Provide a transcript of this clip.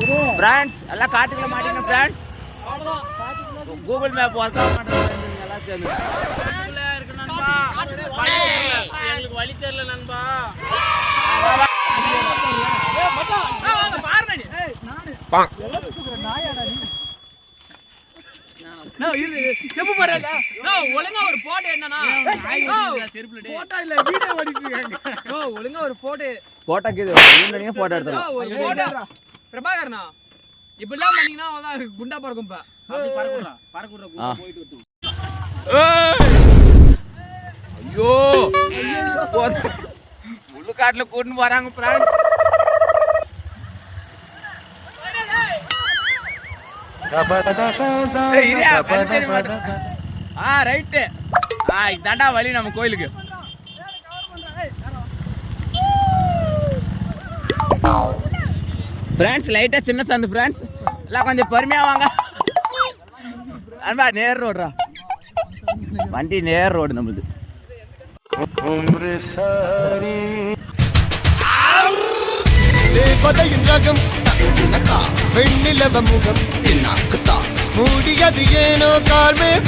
Friends எல்லாம் காட்டுக்குள்ள மாட்டீங்க ஃப்ரெண்ட்ஸ். கூகுள் மேப் ஒர்க் ஆக மாட்டேங்குது எல்லாம் சேர்ந்து. எங்களுக்கு வழி தெரியல நண்பா. ஒழுங்கா ஒரு போட்டோ என்னன்னா ஒழுங்கா ஒரு போட்டோ போட்டோ எடுத்துறோம். பிரபாகரனா இப்படிலாம் பண்ணீங்கன்னா அவ்வளவுதான் குண்டா பறக்கும்பா. ஐயோ முள்ளுக்காட்டுல கூட்டின்னு போறாங்க ஃப்ரெண்ட்ஸ். ரைட்டு இதாண்டா வழி நம்ம கோயிலுக்கு. ஃப்ரெண்ட்ஸ் லைட்டா சின்ன சந்து ஃப்ரெண்ட்ஸ் எல்லாம் கொஞ்சம் பொறுமையா வாங்க. அன்பா நேர் ரோடுரா வண்டி நேர் ரோடு நம்மளுது. ரகம் வெண்ணிலவ முகம் மூடியது ஏனோ கால் மேகம்.